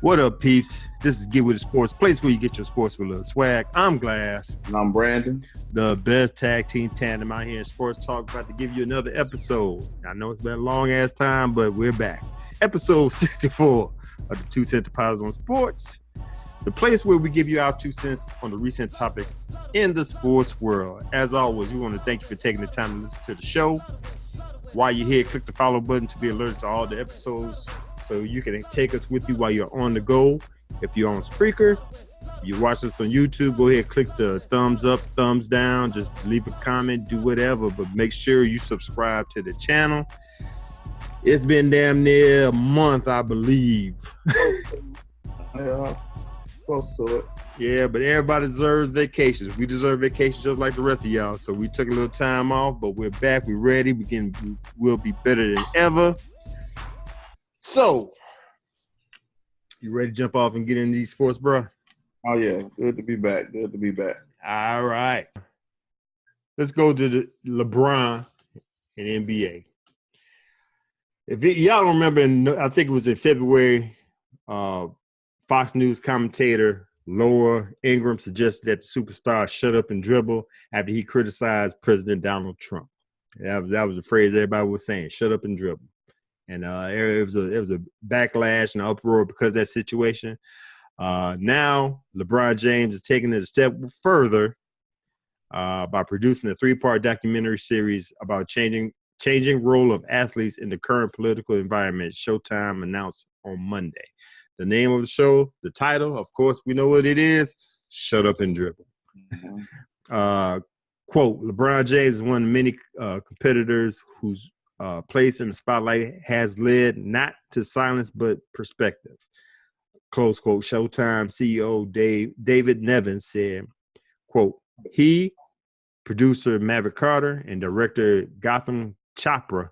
What up, peeps? This is Get With It Sports, place where you get your sports with a little swag. I'm Glass. And I'm Brandon. The best tag team tandem out here in sports talk, about to give you another episode. I know it's been a long-ass time, but we're back. Episode 64 of the 2 Cent Deposit on Sports, the place where we give you our 2 cents on the recent topics in the sports world. As always, we want to thank you for taking the time to listen to the show. While you're here, click the follow button to be alerted to all the episodes, so you can take us with you while you're on the go. If you're on Spreaker, you watch us on YouTube, go ahead, click the thumbs up, thumbs down, just leave a comment, do whatever, but make sure you subscribe to the channel. It's been damn near a month, I believe. Yeah, close to it. Yeah, but everybody deserves vacations. We deserve vacations just like the rest of y'all, so we took a little time off, but we're back, we're ready, we'll be better than ever. So, you ready to jump off and get into these sports, bro? Oh, yeah. Good to be back. Good to be back. All right. Let's go to the LeBron and NBA. If y'all don't remember, I think it was in February, Fox News commentator Laura Ingraham suggested that the superstar shut up and dribble after he criticized President Donald Trump. That was the phrase everybody was saying, shut up and dribble. And it was a backlash and uproar because of that situation. Now, LeBron James is taking it a step further by producing a 3-part documentary series about changing role of athletes in the current political environment. Showtime announced on Monday. The name of the show, the title, of course, we know what it is: Shut Up and Dribble. Mm-hmm. Quote: LeBron James is one of many competitors whose place in the spotlight has led not to silence but perspective. Close quote. Showtime CEO David Nevins said, quote, he, producer Maverick Carter, and director Gotham Chopra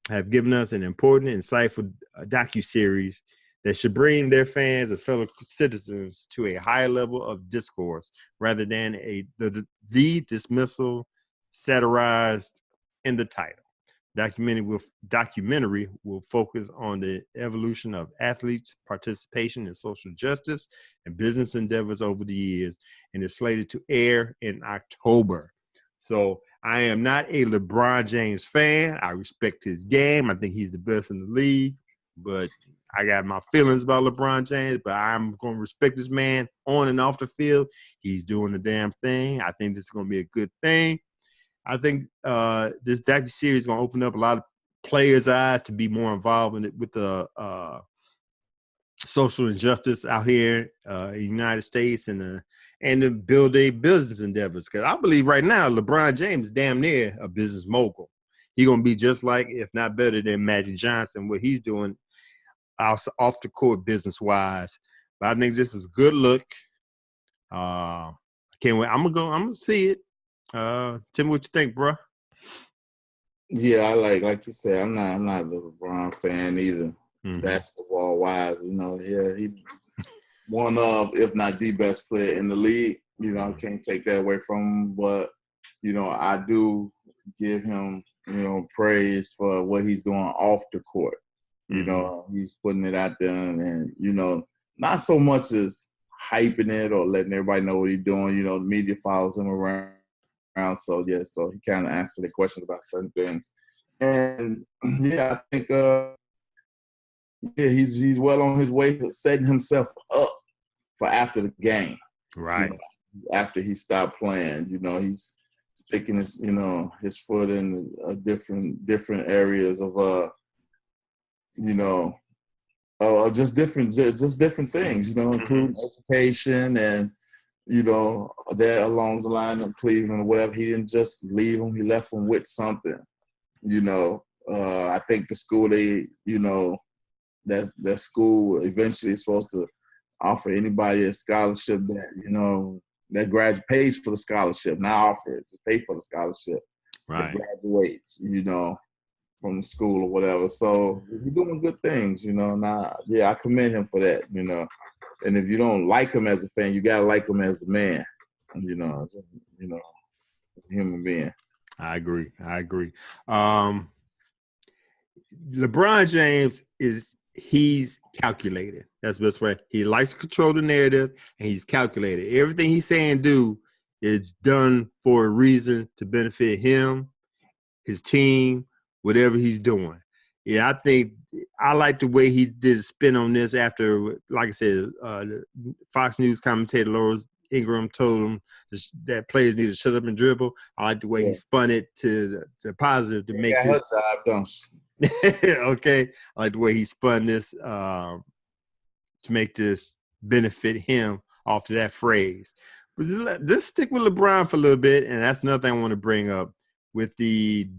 have given us an important, insightful docuseries that should bring their fans and fellow citizens to a high level of discourse rather than the dismissal satirized in the title. Documentary will focus on the evolution of athletes' participation in social justice and business endeavors over the years, and is slated to air in October. So I am not a LeBron James fan. I respect his game. I think he's the best in the league, but I got my feelings about LeBron James, but I'm going to respect this man on and off the field. He's doing the damn thing. I think this is going to be a good thing. I think this docuseries is going to open up a lot of players' eyes to be more involved in it with the social injustice out here in the United States and to build a business endeavors. Because I believe right now LeBron James is damn near a business mogul. He's going to be just like, if not better than Magic Johnson, what he's doing off the court business-wise. But I think this is a good look. I can't wait. I'm going to see it. Tell me what you think, bro. Yeah, I like you said, I'm not a LeBron fan either. Mm-hmm. Basketball wise, yeah, he one of, if not the best player in the league. I can't take that away from him, but I do give him praise for what he's doing off the court. Mm-hmm. He's putting it out there, and not so much as hyping it or letting everybody know what he's doing. The media follows him around. So he kind of answered the questions about certain things, and I think he's well on his way to setting himself up for after the game. Right. After he stopped playing, he's sticking his his foot in different areas of just different things, including education and. There along the line of Cleveland or whatever, he didn't just leave him. He left him with something. I think the school that school eventually is supposed to offer anybody a scholarship that pays for the scholarship, not offer it, to pay for the scholarship. Right. That graduates, from the school or whatever. So he's doing good things, you know. Now, I commend him for that, you know. And if you don't like him as a fan, you gotta like him as a man, you know, human being. I agree. LeBron James he's calculated. That's the best way. He likes to control the narrative, and he's calculated. Everything he's saying do is done for a reason to benefit him, his team, whatever he's doing. Yeah, I think I like the way he did a spin on this after, like I said, the Fox News commentator Laura Ingraham told him that players need to shut up and dribble. I like the way he spun it to the positive to make her job, don't she? Okay. I like the way he spun this to make this benefit him off of that phrase. But let's stick with LeBron for a little bit, and that's another thing I want to bring up with the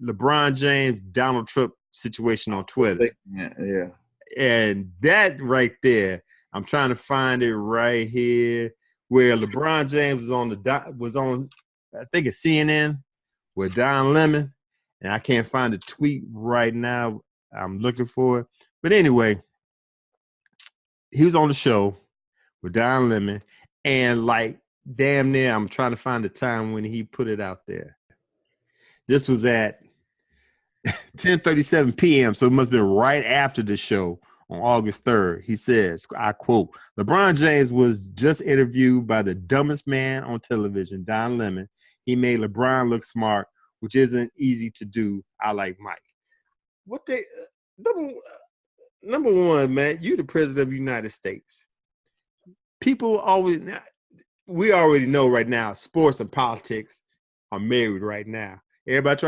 LeBron James, Donald Trump situation on Twitter. Yeah. And that right there, I'm trying to find it right here, where LeBron James was on I think it's CNN with Don Lemon, and I can't find the tweet right now. I'm looking for it. But anyway, he was on the show with Don Lemon, and like damn near, I'm trying to find the time when he put it out there. This was at 10:37 p.m., so it must have been right after the show on August 3rd. He says, I quote, LeBron James was just interviewed by the dumbest man on television, Don Lemon. He made LeBron look smart, which isn't easy to do. I like Mike. What they number one, man, you the president of the United States. People always, we already know right now, sports and politics are married right now. Everybody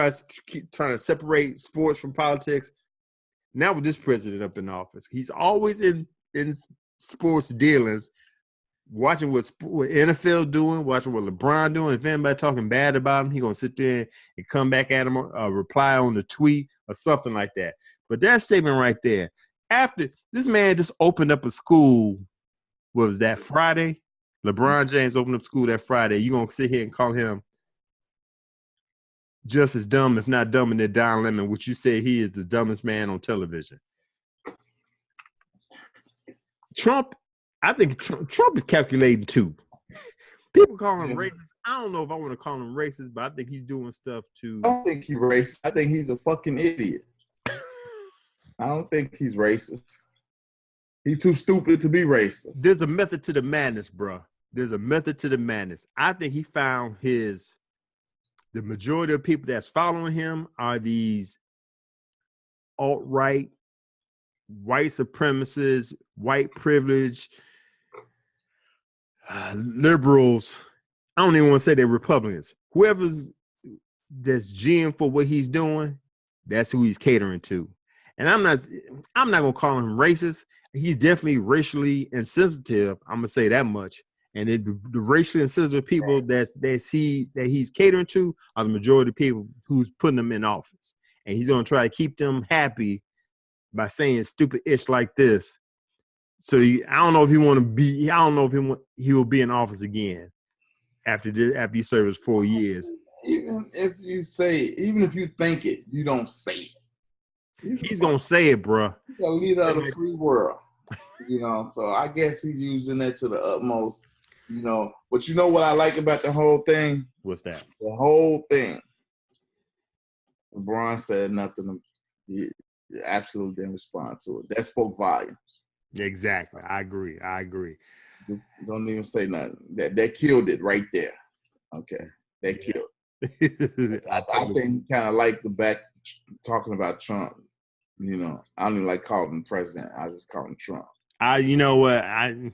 trying to separate sports from politics. Now with this president up in office, he's always in sports dealings, watching what NFL doing, watching what LeBron doing. If anybody talking bad about him, he gonna sit there and come back at him, reply on the tweet or something like that. But that statement right there, after this man just opened up a school, what was that, Friday? LeBron James opened up school that Friday. You gonna sit here and call him just as dumb, if not dumber than Don Lemon, which you say he is the dumbest man on television. Trump, I think Trump is calculating too. People call him racist. I don't know if I want to call him racist, but I think he's doing stuff to. I don't think he's racist. I think he's a fucking idiot. I don't think he's racist. He's too stupid to be racist. There's a method to the madness, bro. There's a method to the madness. I think he found the majority of people that's following him are these alt-right, white supremacists, white privilege, liberals. I don't even want to say they're Republicans. Whoever's that's G'ing for what he's doing, that's who he's catering to. And I'm not gonna call him racist. He's definitely racially insensitive. I'm gonna say that much. And the racially insensitive people that he's catering to are the majority of people who's putting them in office. And he's going to try to keep them happy by saying stupid ish like this. So I don't know if he want to be. I don't know if he will be in office again after he serves 4 years. Even if you think it, you don't say it. He's gonna say it, bro. He's a leader of the free world, you know. So I guess he's using it to the utmost. You know, but you know what I like about the whole thing? What's that? The whole thing. LeBron said nothing. He absolutely didn't respond to it. That spoke volumes. Exactly. I agree. Just don't even say nothing. That killed it right there. Okay. That killed it. I think he kind of liked the back talking about Trump. You know, I don't even like calling him president. I just call him Trump. You know what? I'm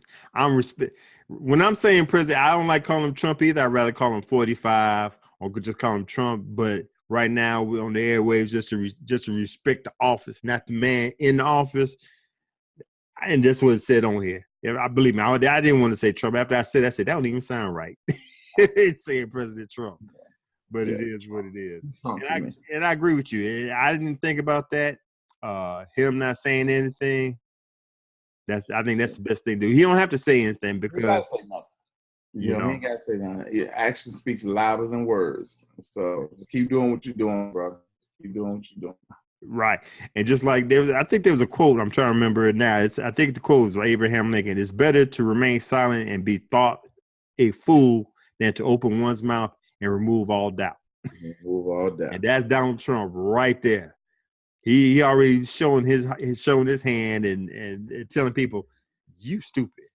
respect. When I'm saying president, I don't like calling him Trump either. I'd rather call him 45 or could just call him Trump. But right now we're on the airwaves just to respect the office, not the man in the office. And that's what it said on here. I believe me. I didn't want to say Trump. After I said that don't even sound right. It's saying President Trump. But it is what it is. And I agree with you. I didn't think about that. Him not saying anything. I think that's the best thing to do. He don't have to say anything because he gotta say nothing. You know, he ain't gotta say nothing. Action speaks louder than words. So just keep doing what you're doing, bro. Just keep doing what you're doing. Right. And just like I think there was a quote, I'm trying to remember it now. I think the quote was by Abraham Lincoln. It's better to remain silent and be thought a fool than to open one's mouth and remove all doubt. Remove all doubt. And that's Donald Trump right there. He already showing his hand and telling people, you stupid.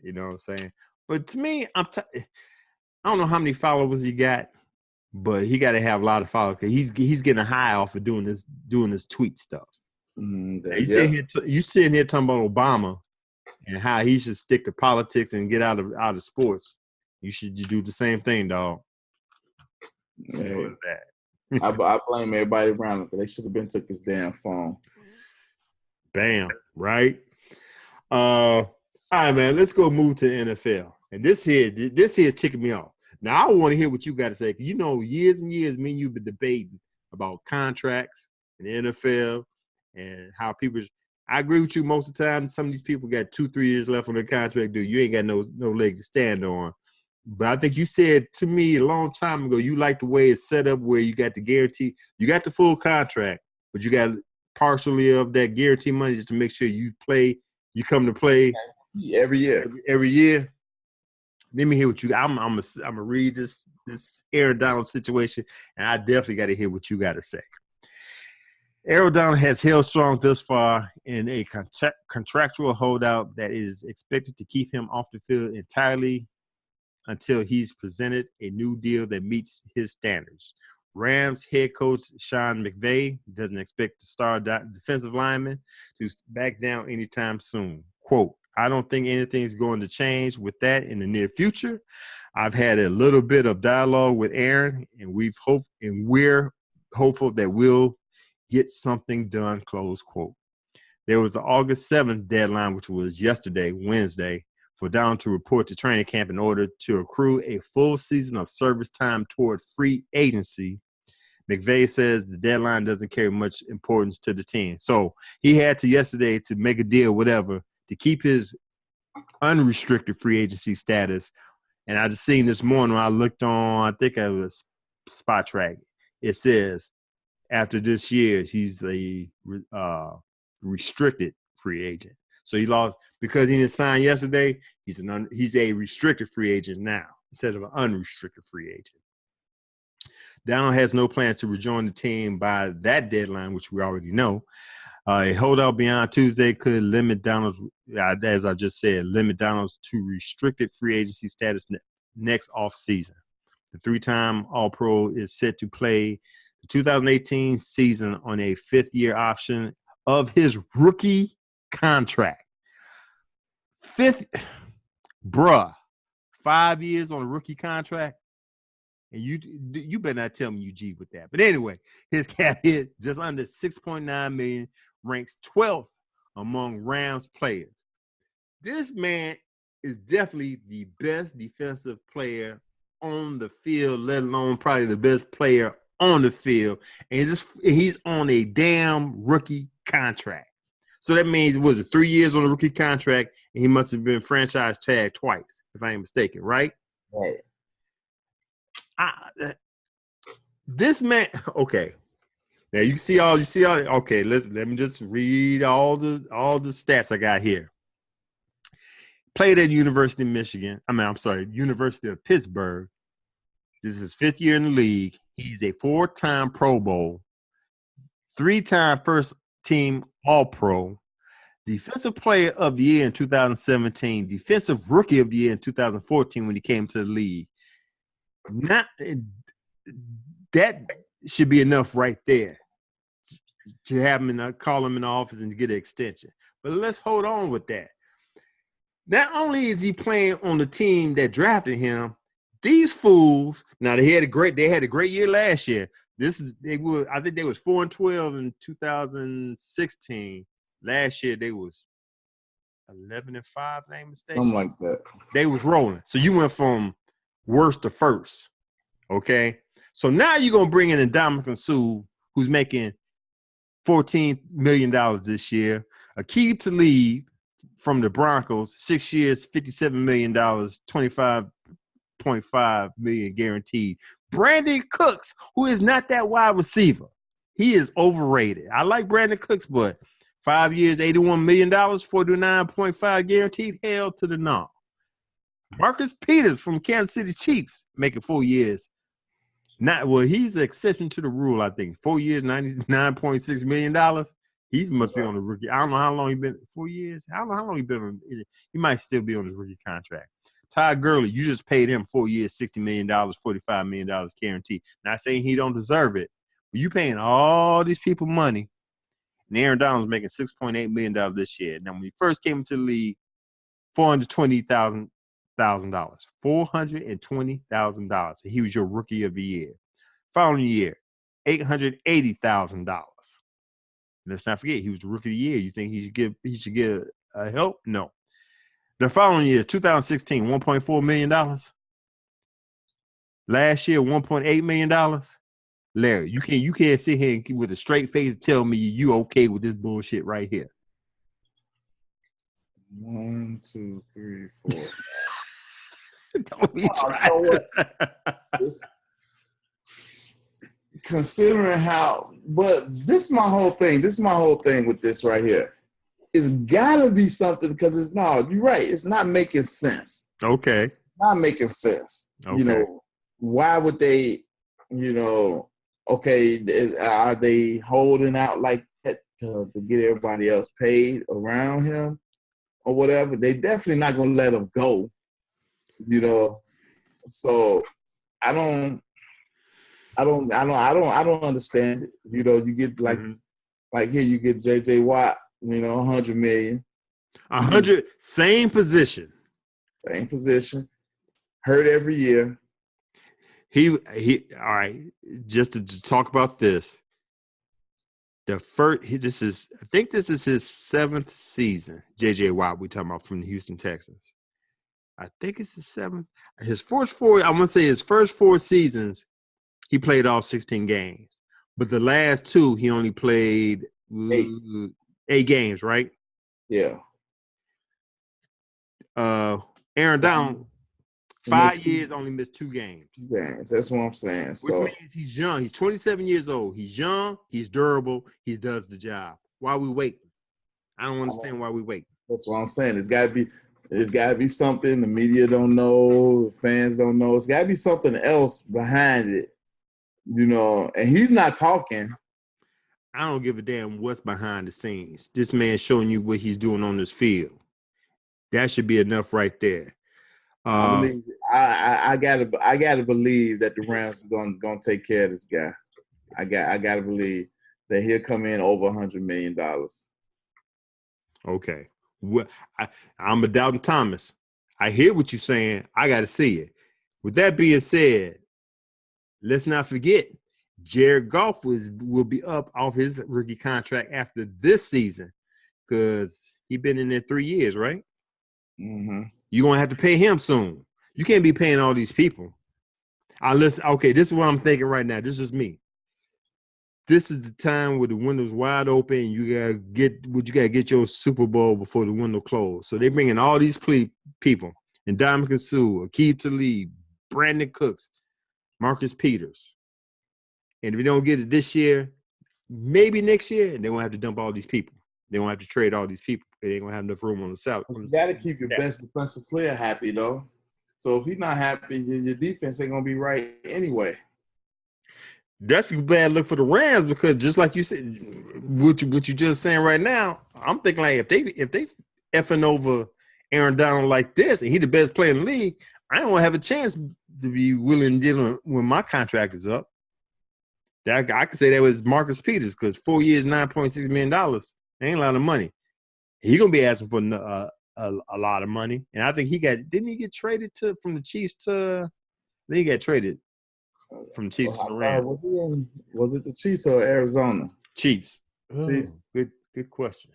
You know what I'm saying? But to me, I don't know how many followers he got, but he got to have a lot of followers because he's getting a high off of doing this tweet stuff. You sitting here talking about Obama and how he should stick to politics and get out of sports. You should do the same thing, dog. So is that. I blame everybody around him because they should have been took his damn phone. Bam, right? All right, man. Let's go move to the NFL. And this here is ticking me off. Now I want to hear what you got to say. You know, years and years, me and you've been debating about contracts in the NFL and how people. I agree with you most of the time. Some of these people got 2-3 years left on their contract. Dude, you ain't got no legs to stand on. But I think you said to me a long time ago, you like the way it's set up where you got the guarantee, you got the full contract, but you got partially of that guarantee money just to make sure you come to play every year. Every year. Let me hear what you. I'm gonna read this Aaron Donald situation, and I definitely got to hear what you got to say. Aaron Donald has held strong thus far in a contractual holdout that is expected to keep him off the field entirely until he's presented a new deal that meets his standards. Rams head coach Sean McVay doesn't expect the star defensive lineman to back down anytime soon. Quote, I don't think anything's going to change with that in the near future. I've had a little bit of dialogue with Aaron, and we're hopeful that we'll get something done, close quote. There was the August 7th deadline, which was Wednesday, for Donald to report to training camp in order to accrue a full season of service time toward free agency. McVay says the deadline doesn't carry much importance to the team. So he had to yesterday to make a deal, whatever, to keep his unrestricted free agency status. And I just seen this morning when I looked on, I think it was Spot Track. It says after this year, he's a restricted free agent. So he lost because he didn't sign yesterday. He's a restricted free agent now instead of an unrestricted free agent. Donald has no plans to rejoin the team by that deadline, which we already know. A holdout beyond Tuesday could limit Donald's, as I just said, to restricted free agency status next offseason. The three-time All-Pro is set to play the 2018 season on a fifth-year option of his rookie contract. 5 years on a rookie contract. And you better not tell me you G with that. But anyway, his cap hit just under $6.9 million, ranks 12th among Rams players. This man is definitely the best defensive player on the field, let alone probably the best player on the field. And he's on a damn rookie contract. So that means, was it 3 years on a rookie contract, and he must have been franchise tagged twice, if I ain't mistaken, right? Right. This man, okay. Now you see all. Okay, let me just read all the stats I got here. Played at University of Michigan. University of Pittsburgh. This is his 5th year in the league. He's a 4-time Pro Bowl, 3-time first team All-Pro, Defensive Player of the Year in 2017, Defensive Rookie of the Year in 2014 when he came to the league. That should be enough right there to have him call him in the office and to get an extension. But let's hold on with that. Not only is he playing on the team that drafted him, these fools. Now they had a great year last year. I think they was 4-12 in 2016. Last year they was 11-5, if I ain't mistaken. Something like that. They was rolling. So you went from worst to first. Okay. So now you're gonna bring in Ndamukong Suh, who's making $14 million this year. Aqib Talib from the Broncos, 6 years, $57 million, $25.5 million guaranteed. Brandon Cooks, who is not that wide receiver. He is overrated. I like Brandon Cooks, but 5 years, $81 million, 49.5 guaranteed. Hell to the no. Marcus Peters from Kansas City Chiefs making 4 years. He's an exception to the rule, I think. 4 years, $99.6 million. He must be on the rookie. I don't know how long he's been. 4 years? I don't know how long he's been on. He might still be on his rookie contract. Ty Gurley, you just paid him 4 years, $60 million, $45 million guaranteed. Not saying he don't deserve it, but you paying all these people money. And Aaron Donald's making $6.8 million this year. Now, when he first came into the league, $420,000. $420,000. He was your rookie of the year. Following year, $880,000. Let's not forget, he was the rookie of the year. You think he should get a help? No. The following year, 2016, $1.4 million. Last year, $1.8 million. Larry, you can't sit here with a straight face and tell me you okay with this bullshit right here. 1, 2, 3, 4. Don't be trying. Considering how, but this is my whole thing. This is my whole thing with this right here. It's gotta be something because you're right. It's not making sense. Okay. Not making sense. Okay. Why would they, are they holding out like that to get everybody else paid around him or whatever? They definitely not gonna let him go. So I don't understand it. You get like here you get J.J. Watt, $100 million. 100, same position. Same position. Hurt every year. He all right, just to talk about this. I think this is his 7th season. J.J. Watt, we talking about from the Houston Texans. I think it's his 7th. His first 4 seasons, he played all 16 games. But the last 2, he only played 8 games, right? Yeah. Aaron Donald, 5 years, only missed 2 games. That's what I'm saying. Which means he's young. He's 27 years old. He's young. He's durable. He does the job. Why are we waiting? I don't understand why we wait. That's what I'm saying. It's got to be something the media don't know, the fans don't know. It's got to be something else behind it, and he's not talking. I don't give a damn what's behind the scenes. This man's showing you what he's doing on this field. That should be enough right there. I gotta believe that the Rams are gonna take care of this guy. I gotta believe that he'll come in over $100 million. Okay. Well, I'm a Doubting Thomas. I hear what you're saying. I got to see it. With that being said, let's not forget, Jared Goff will be up off his rookie contract after this season because he's been in there 3 years, right? Mm-hmm. You're going to have to pay him soon. You can't be paying all these people. Okay, this is what I'm thinking right now. This is me. This is the time where the window's wide open. You gotta get your Super Bowl before the window closed. So they bring in all these people, and Ndamukong Suh, Aqib Talib, Brandon Cooks, Marcus Peters. And if we don't get it this year, maybe next year, they're gonna have to dump all these people. They're gonna have to trade all these people. They ain't gonna have enough room on the salary. You gotta keep your best defensive player happy though. So if he's not happy, your defense ain't gonna be right anyway. That's a bad look for the Rams because just like you said, what you just saying right now, I'm thinking like if they effing over Aaron Donald like this and he the best player in the league, I don't have a chance to be willing to deal when my contract is up. I could say that was Marcus Peters because 4 years, $9.6 million ain't a lot of money. He's gonna be asking for a lot of money, and I think didn't he get traded from the Chiefs to? Then he got traded. From the Chiefs to the Rams. Was it the Chiefs or Arizona? Chiefs. Oh, good question.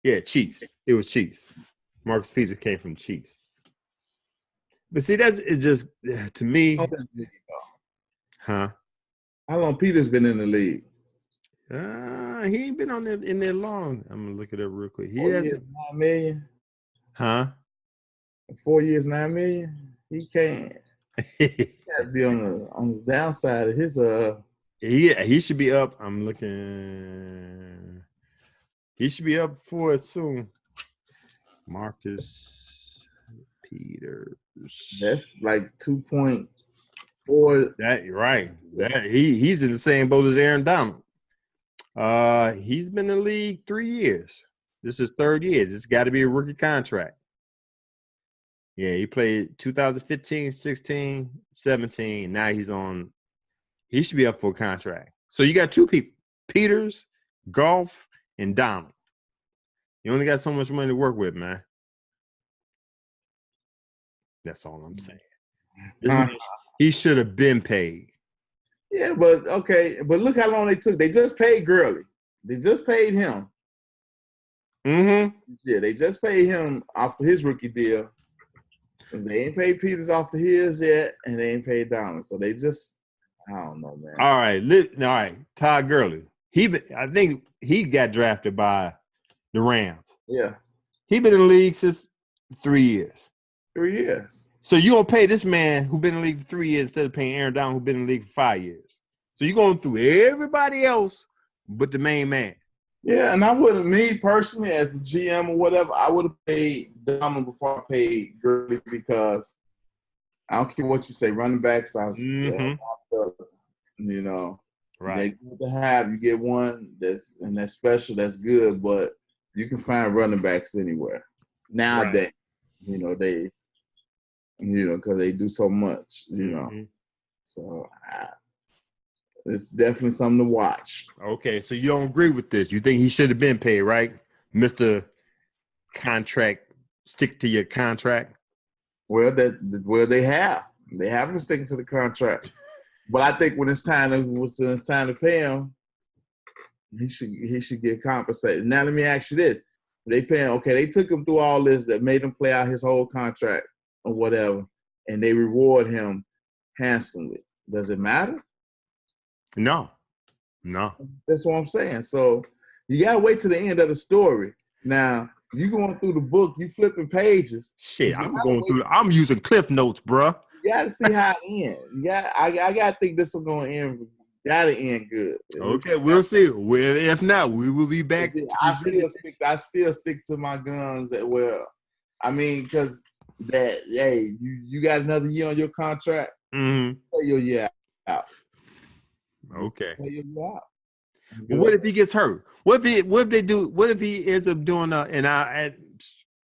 Yeah, Chiefs. It was Chiefs. Marcus Peters came from Chiefs. But see, it's just to me. Huh? How long Peters been in the league? He ain't been in there long. I'm gonna look it up real quick. He 4 has years, $9 million. Huh? 4 years, $9 million. He can't. He got to be on the downside of his He should be up. I'm looking. He should be up for it soon. Marcus Peters. That's like 2.4. That right. That he's in the same boat as Aaron Donald. He's been in the league 3 years. This is third year. This got to be a rookie contract. Yeah, he played 2015, 16, 17. Now he should be up for a contract. So you got two people, Peters, Golf, and Donald. You only got so much money to work with, man. That's all I'm saying. He should have been paid. Yeah, but okay. But look how long they took. They just paid Gurley. They just paid him. Mm-hmm. Yeah, they just paid him off of his rookie deal. They ain't paid Peters off of his yet, and they ain't paid Donald. So they just, I don't know, man. All right. Todd Gurley. I think he got drafted by the Rams. Yeah. He been in the league since 3 years. 3 years. So you gonna pay this man who been in the league for 3 years instead of paying Aaron Donald who been in the league for 5 years. So you're going through everybody else but the main man. Yeah, and I wouldn't, me personally, as a GM or whatever, I would have paid Donald before I paid Gurley because I don't care what you say, running backs, you know, right? They good to have. You get one that's special, that's good, but you can find running backs anywhere nowadays. Right. Because they do so much, So it's definitely something to watch. Okay, so you don't agree with this? You think he should have been paid, right, Mr. Contract? Stick to your contract. Well, they haven't sticking to the contract, but I think when it's time to pay him, he should get compensated. Now let me ask you this: they pay him? Okay, they took him through all this that made him play out his whole contract or whatever, and they reward him handsomely. Does it matter? No. That's what I'm saying. So you gotta wait to the end of the story. Now you going through the book, you flipping pages. Shit, I'm using Cliff Notes, bro. You gotta see how it ends. I gotta think this is gonna end. Gotta end good. Okay, we'll see. Well, if not, we will be back. I still stick to my guns. Because you got another year on your contract. Mm-hmm. Play your year out. Okay. Play your year out. But what if he gets hurt? What if he ends up doing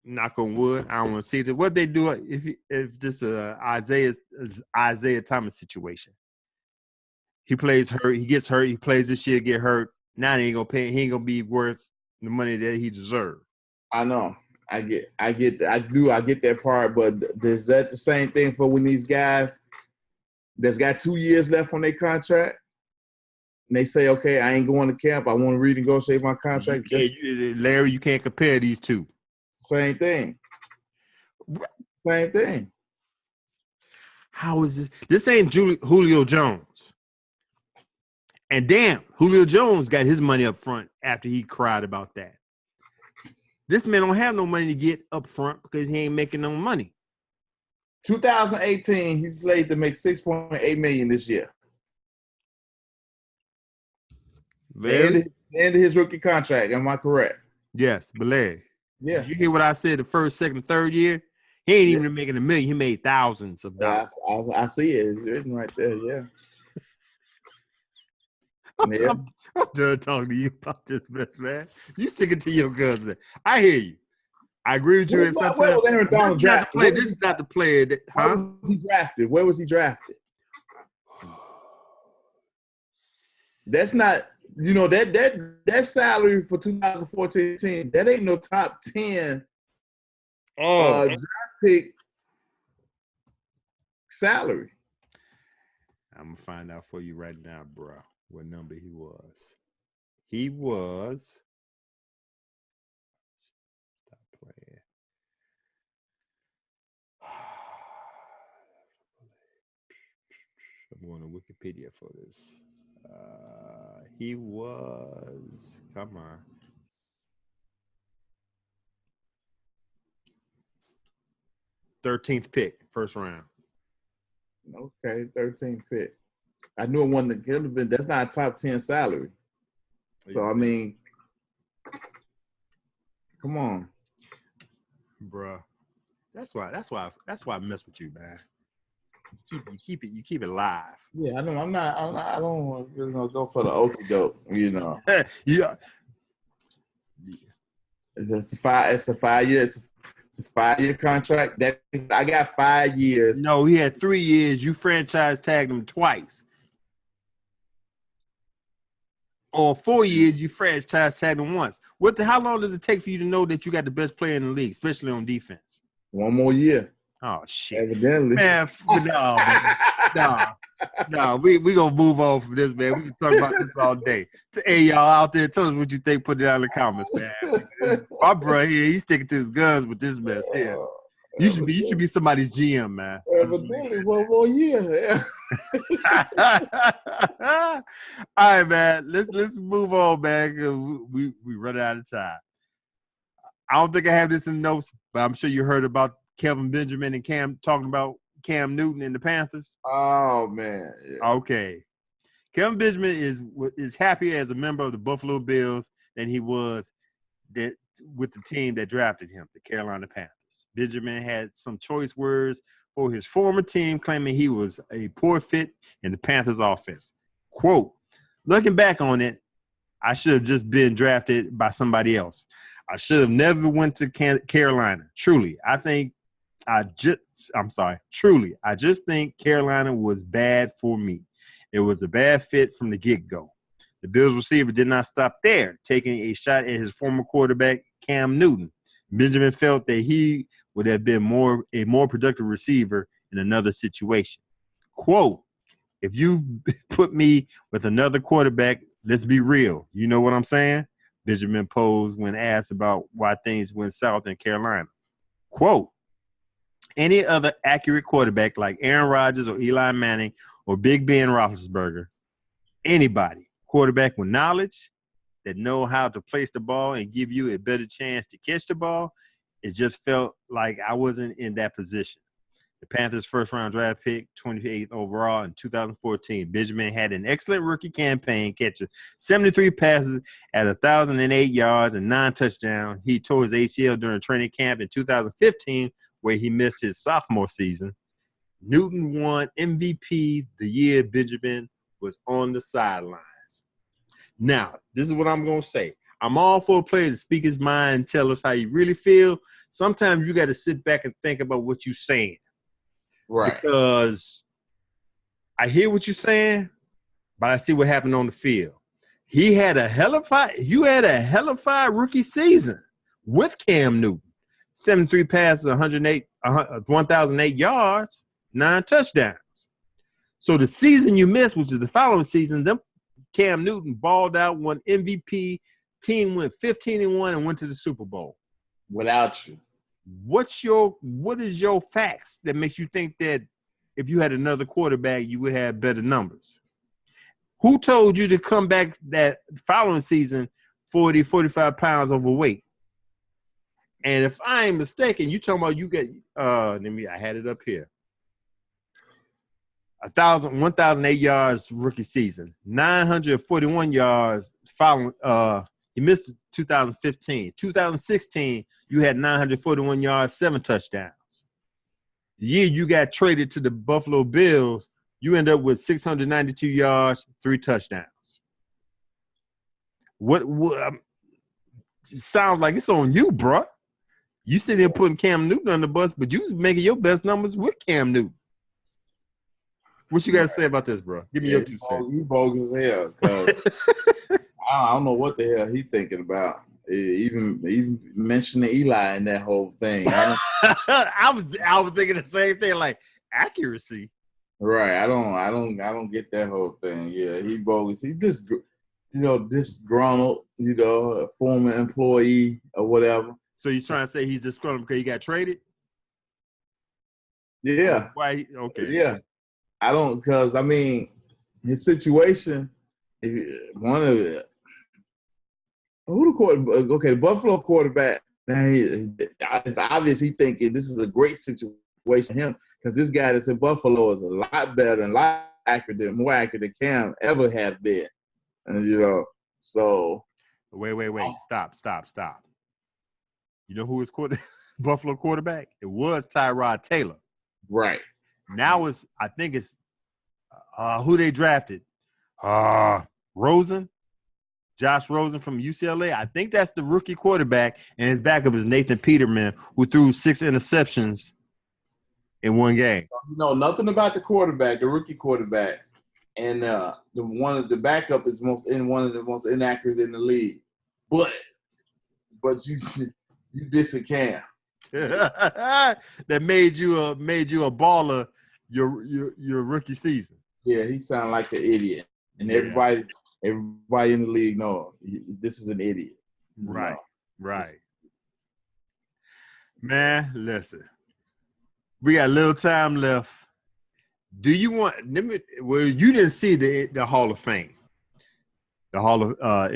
knock on wood, I don't want to see it. What they do if this Isaiah Thomas situation? He plays hurt, he gets hurt, he plays this year, get hurt. Now he ain't gonna pay. He ain't gonna be worth the money that he deserved. I know. I get that part. But is that the same thing for when these guys that's got 2 years left on their contract? And they say, okay, I ain't going to camp. I want to renegotiate my contract. Larry, you can't compare these two. Same thing. Same thing. How is this? This ain't Julio Jones. And damn, Julio Jones got his money up front after he cried about that. This man don't have no money to get up front because he ain't making no money. 2018, he's slated to make $6.8 million this year. The end of his rookie contract. Am I correct? Yes, but Larry. Yeah. Did you hear what I said the first, second, third year? He ain't even making $1 million. He made thousands of dollars. I see it. It's written right there. Yeah. I'm done talking to you about this, best man. You sticking to your guns. Man. I hear you. I agree with you. This is not the player that. Huh? Where was he drafted? Where was he drafted? That's not. That salary for 2014, that ain't no top 10 draft pick salary. I'm gonna find out for you right now, bro, what number he was. He was. Stop playing. I'm going to Wikipedia for this. He was, come on. '13th pick, first round. Okay, 13th pick. I knew it wasn't could have been. That's not a top 10 salary. So I mean, come on, bro. That's why I mess with you, man. You keep it live. Yeah, I don't want to go for the okie doke. Yeah. It's a 5 year. It's a 5 year contract. I got 5 years. No, he had 3 years. You franchise tagged him twice. Or 4 years, you franchise tagged him once. How long does it take for you to know that you got the best player in the league, especially on defense? 1 more year. Oh shit! Evidently, man. No, we gonna move on from this, man. We can talk about this all day. Hey, y'all out there, tell us what you think. Put it down in the comments, man. My bro here, he's sticking to his guns with this mess here. You should be somebody's GM, man. Evidently, 1 more year. All right, man. Let's move on, man. We run out of time. I don't think I have this in notes, but I'm sure you heard about Kelvin Benjamin and Cam talking about Cam Newton and the Panthers. Oh man. Yeah. Okay. Kelvin Benjamin is happier as a member of the Buffalo Bills than he was with the team that drafted him, the Carolina Panthers. Benjamin had some choice words for his former team, claiming he was a poor fit in the Panthers offense. Quote, looking back on it, I should have just been drafted by somebody else. I should have never went to Carolina. Truly, I just think Carolina was bad for me. It was a bad fit from the get-go. The Bills receiver did not stop there, taking a shot at his former quarterback, Cam Newton. Benjamin felt that he would have been a more productive receiver in another situation. Quote, if you put me with another quarterback, let's be real. You know what I'm saying? Benjamin posed when asked about why things went south in Carolina. Quote, any other accurate quarterback like Aaron Rodgers or Eli Manning or Big Ben Roethlisberger, anybody, quarterback with knowledge that know how to place the ball and give you a better chance to catch the ball, it just felt like I wasn't in that position. The Panthers' first-round draft pick, 28th overall in 2014. Benjamin had an excellent rookie campaign, catching 73 passes at 1,008 yards and 9 touchdowns. He tore his ACL during training camp in 2015, where he missed his sophomore season. Newton won MVP the year Benjamin was on the sidelines. Now, this is what I'm going to say. I'm all for a player to speak his mind and tell us how you really feel. Sometimes you got to sit back and think about what you're saying. Right. Because I hear what you're saying, but I see what happened on the field. You had a hellified rookie season with Cam Newton. 73 passes, 1,008 yards, 9 touchdowns. So the season you missed, which is the following season, Cam Newton balled out, won MVP, team went 15-1 and went to the Super Bowl. Without you. What is your facts that makes you think that if you had another quarterback, you would have better numbers? Who told you to come back that following season 40, 45 pounds overweight? And if I ain't mistaken, you talking about you get I had it up here. 1,008 yards rookie season, 941 yards following. He missed 2015. 2016, you had 941 yards, 7 touchdowns. The year you got traded to the Buffalo Bills, you end up with 692 yards, 3 touchdowns. What it sounds like it's on you, bro. You sitting there putting Cam Newton on the bus, but you was making your best numbers with Cam Newton. What you got to say about this, bro? Give me your 2 cents. You bogus as hell. I don't know what the hell he thinking about. Even mentioning Eli in that whole thing. I was thinking the same thing, like accuracy. Right. I don't get that whole thing. Yeah, he bogus. He just disgruntled, a former employee or whatever. So you're trying to say he's disgruntled because he got traded? Yeah. Why? Okay. Yeah. I don't, because I mean, his situation. The Buffalo quarterback. It's obvious he thinking this is a great situation for him because this guy that's in Buffalo is a lot better and a lot more accurate than Cam ever have been. And so wait. Stop. You know who is Buffalo quarterback? It was Tyrod Taylor. Right. Now I think it's who they drafted. Rosen. Josh Rosen from UCLA. I think that's the rookie quarterback, and his backup is Nathan Peterman, who threw 6 interceptions in one game. You know nothing about the quarterback, the rookie quarterback, and the backup is one of the most inaccurate in the league. But you dissing Cam. That made you a baller your rookie season. Yeah, he sounded like an idiot, and everybody in the league knows this is an idiot. Right. Man, listen, we got a little time left. Do you want? Well, you didn't see the Hall of Fame, the Hall of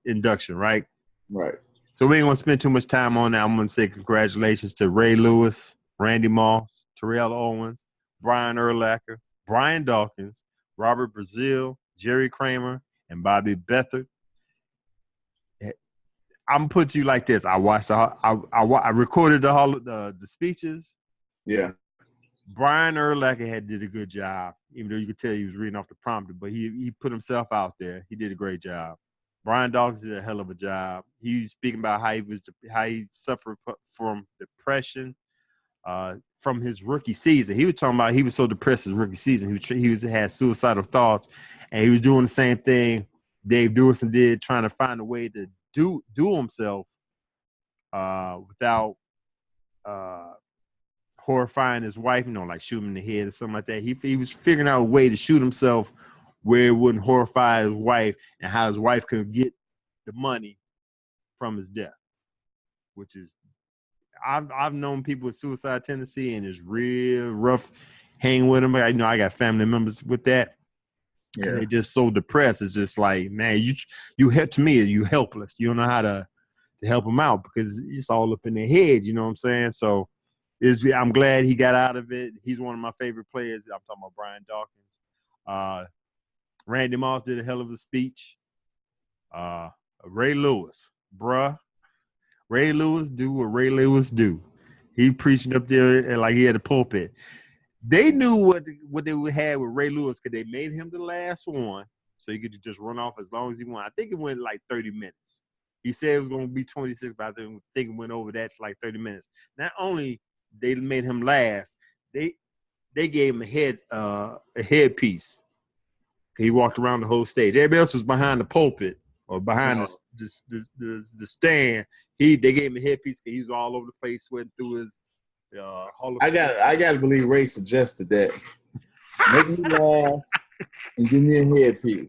induction, right? Right. So we ain't gonna spend too much time on that. I'm gonna say congratulations to Ray Lewis, Randy Moss, Terrell Owens, Brian Urlacher, Brian Dawkins, Robert Brazile, Jerry Kramer, and Bobby Beathard. I'm gonna put you like this. I watched I recorded the speeches. Yeah. Brian Urlacher did a good job, even though you could tell he was reading off the prompter, but he put himself out there. He did a great job. Brian Dawkins did a hell of a job. He was speaking about how he suffered from depression from his rookie season. He was talking about he was so depressed his rookie season. He had suicidal thoughts, and he was doing the same thing Dave Dewison did, trying to find a way to do himself without horrifying his wife, like shoot him in the head or something like that. He was figuring out a way to shoot himself where it wouldn't horrify his wife, and how his wife could get the money from his death, which is I've known people with suicide tendency, and it's real rough hanging with them. I got family members with that. Yeah. And they're just so depressed. It's just like, man, you helpless. You don't know how to help them out because it's all up in their head. You know what I'm saying? So I'm glad he got out of it. He's one of my favorite players. I'm talking about Brian Dawkins. Randy Moss did a hell of a speech. Ray Lewis, Ray Lewis do what Ray Lewis do. He preaching up there like he had a pulpit. They knew what they would have with Ray Lewis because they made him the last one, so he could just run off as long as he wanted. I think it went like 30 minutes. He said it was going to be 26, but I think it went over that for like 30 minutes. Not only they made him last, they gave him a headpiece. He walked around the whole stage. Everybody else was behind the pulpit or behind the stand. They gave him a headpiece because he was all over the place, sweating through his Hall of Fame. I gotta believe Ray suggested that. Make me last and give me a headpiece.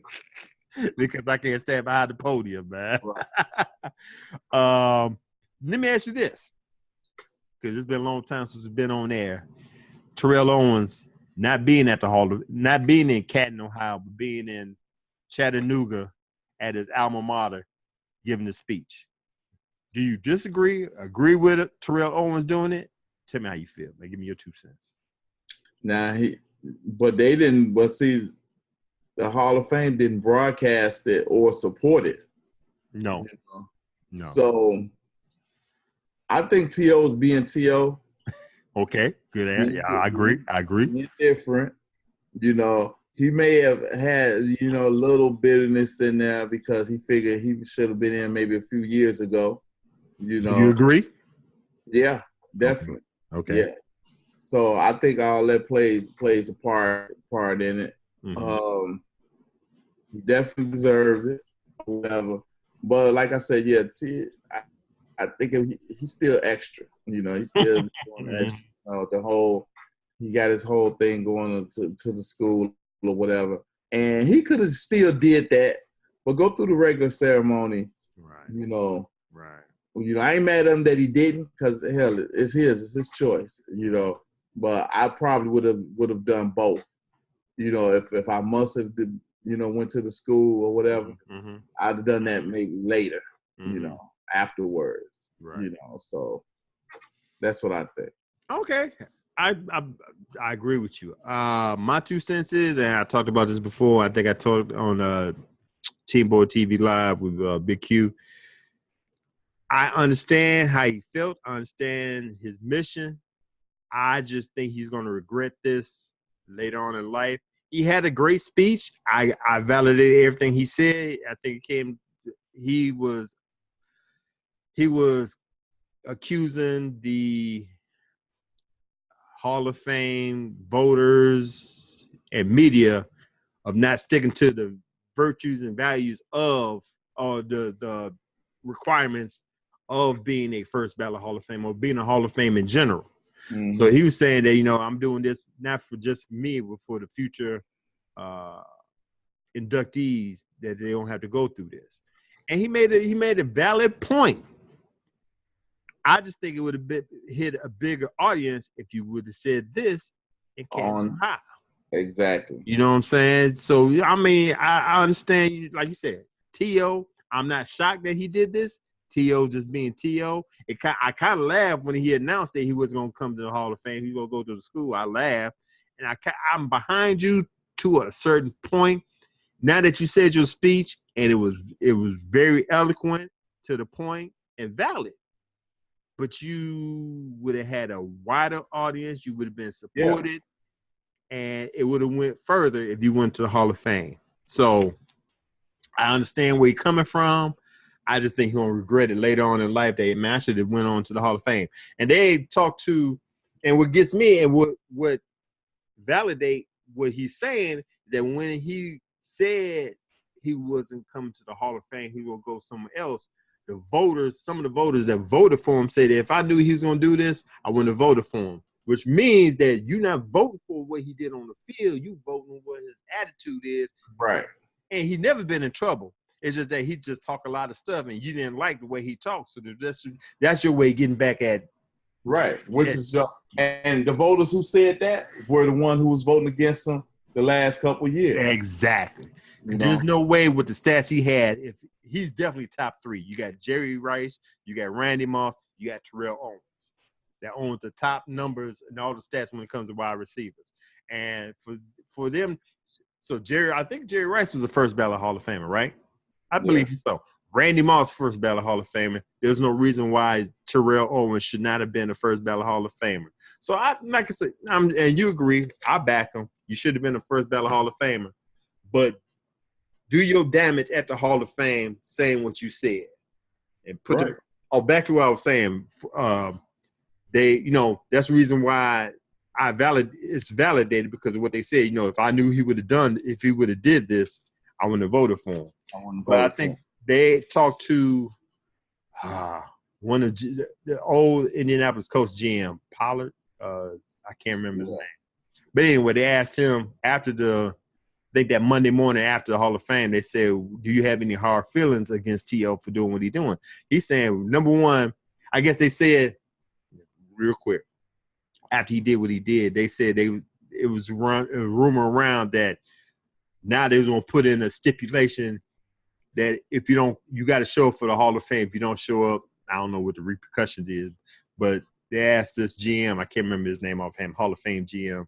Because I can't stand behind the podium, man. Right. Let me ask you this, because it's been a long time since we've been on air. Terrell Owens not being in Canton, Ohio, but being in Chattanooga at his alma mater, giving a speech. Do you disagree? Agree with it? Terrell Owens doing it? Tell me how you feel. Like, give me your 2 cents. But they didn't. But see, the Hall of Fame didn't broadcast it or support it. No. So I think T.O.'s being T.O. Okay, good answer. Yeah, I agree. He's different. He may have had, a little bitterness in there because he figured he should have been in maybe a few years ago. Do you agree? Yeah, definitely. Okay. Yeah. So I think all that plays a part in it. Mm-hmm. He definitely deserved it, whatever. But like I said, yeah, I think he's still extra. He's still doing extra. He got his whole thing going to the school or whatever, and he could have still did that, but go through the regular ceremony. Right. Right. I ain't mad at him that he didn't, because hell, it's his choice. But I probably would have done both. If I must have, went to the school or whatever, mm-hmm. I'd have done that maybe later. Mm-hmm. Afterwards. Right. So that's what I think. Okay. I agree with you. My 2 cents is, and I talked about this before. I think I talked on Team Boy TV Live with Big Q. I understand how he felt. I understand his mission. I just think he's going to regret this later on in life. He had a great speech. I validated everything he said. I think he was accusing the Hall of Fame voters and media of not sticking to the virtues and values of the requirements of being a first ballot Hall of Fame or being a Hall of Fame in general. Mm-hmm. So he was saying that, I'm doing this not for just me, but for the future inductees, that they don't have to go through this. And he made a valid point. I just think it would have hit a bigger audience if you would have said this and came high. Exactly. You know what I'm saying? So, I mean, I understand, like you said, T.O., I'm not shocked that he did this. T.O. just being T.O. I kind of laughed when he announced that he was going to come to the Hall of Fame. He was going to go to the school. I laughed. And I'm behind you to a certain point. Now that you said your speech, and it was very eloquent, to the point, and valid. But you would have had a wider audience. You would have been supported. Yeah. And it would have went further if you went to the Hall of Fame. So I understand where you're coming from. I just think he's going to regret it later on in life that man, I should have went on to the Hall of Fame. And they talked to, and what gets me and what validate what he's saying, that when he said he wasn't coming to the Hall of Fame, he will go somewhere else. Some of the voters that voted for him said that if I knew he was going to do this, I wouldn't have voted for him. Which means that you're not voting for what he did on the field. You voting on what his attitude is. Right. And he never been in trouble. It's just that he just talk a lot of stuff, and you didn't like the way he talks. So that's your way of getting back at. Right. And the voters who said that were the one who was voting against him the last couple of years. Exactly. There's no way with the stats he had. If he's definitely top 3. You got Jerry Rice, you got Randy Moss, you got Terrell Owens. That owns the top numbers and all the stats when it comes to wide receivers. And for them, so I think Jerry Rice was the first ballot Hall of Famer, right? I believe so. Randy Moss, first ballot Hall of Famer. There's no reason why Terrell Owens should not have been the first ballot Hall of Famer. So like I said, and you agree, I back him. You should have been the first ballot Hall of Famer. But do your damage at the Hall of Fame saying what you said. And back to what I was saying, that's the reason why it's validated because of what they said. If I knew if he would have did this, I wouldn't have voted for him. But I think they talked to one of the old Indianapolis coach, GM Pollard. I can't remember his name. But anyway, they asked him after that Monday morning after the Hall of Fame, they said, do you have any hard feelings against T.O. for doing what he's doing? He's saying, number one, I guess they said, real quick, after he did what he did, they said it was a rumor around that now they was going to put in a stipulation that if you got to show up for the Hall of Fame. If you don't show up, I don't know what the repercussions is, but they asked this GM, I can't remember his name offhand, Hall of Fame GM.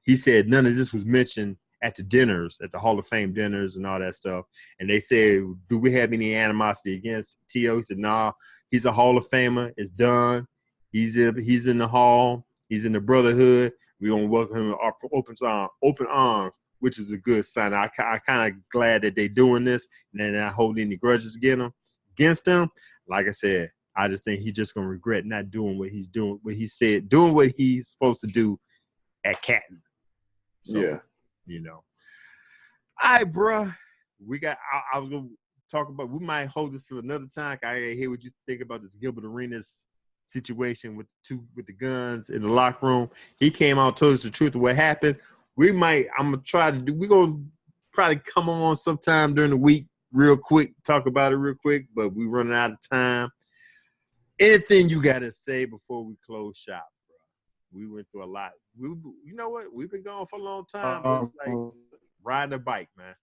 He said none of this was mentioned at the Hall of Fame dinners and all that stuff. And they said, do we have any animosity against T.O.? He said, nah, he's a Hall of Famer. It's done. He's in the Hall. He's in the Brotherhood. We're going to welcome him with open arms, which is a good sign. I kind of glad that they're doing this and they're not holding any grudges against him. Like I said, I just think he's just going to regret not doing what he's doing, what he said, doing what he's supposed to do at Canton. So, yeah. All right, bro. I was going to talk about, we might hold this to another time. I hear what you think about this Gilbert Arenas situation with the guns in the locker room. He came out, told us the truth of what happened. We're going to probably come on sometime during the week real quick, talk about it real quick, but we're running out of time. Anything you got to say before we close shop, bro? We went through a lot. You know what? We've been gone for a long time. But it's like riding a bike, man.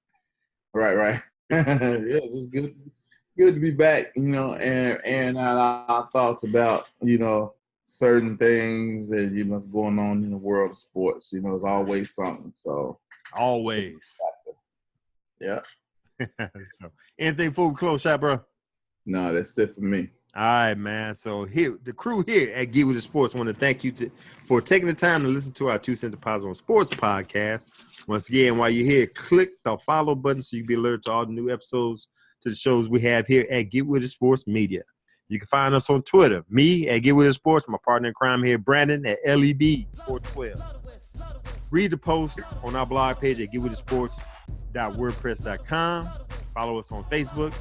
Right. Yeah, it's good to be back, and our thoughts about, certain things that, you know, is going on in the world of sports. You know, there's always something. So always. Yeah. So anything before we close shot, bro? No, that's it for me. All right, man. So here, the crew here at Get With It Sports want to thank you for taking the time to listen to our 2 Cent Deposit on Sports podcast. Once again, while you're here, click the follow button so you can be alerted to all the new episodes to the shows we have here at Get With It Sports Media. You can find us on Twitter, me at Get With It Sports, my partner in crime here, Brandon at LEB412. Read the post on our blog page at getwithitsports.wordpress.com. Follow us on Facebook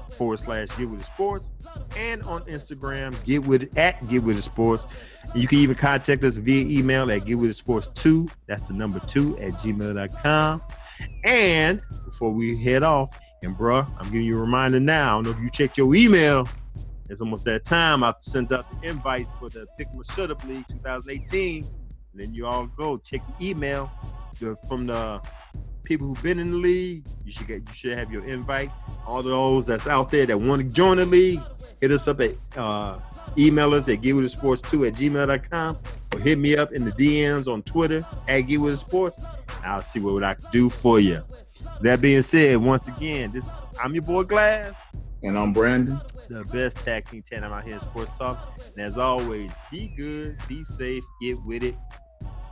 /Get With It Sports, and on Instagram, Get With It Sports. And you can even contact us via email at getwithitsports2, that's the number 2 @gmail.com. And before we head off, and bruh, I'm giving you a reminder now. I don't know if you checked your email. It's almost that time. I've sent out the invites for the Pick'em Shut Up League 2018. And then you all go check the email from the people who've been in the league. You should have your invite. All those that's out there that want to join the league, hit us up at email us at getwithitsports2 @gmail.com, or hit me up in the DMs on Twitter at getwithitsports. I'll see what I can do for you. That being said, once again, I'm your boy Glass. And I'm Brandon. The best tag team tandem out here in sports talk. And as always, be good, be safe, get with it.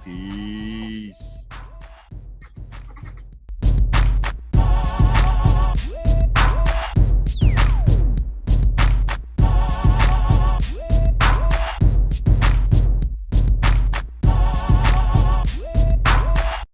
Peace.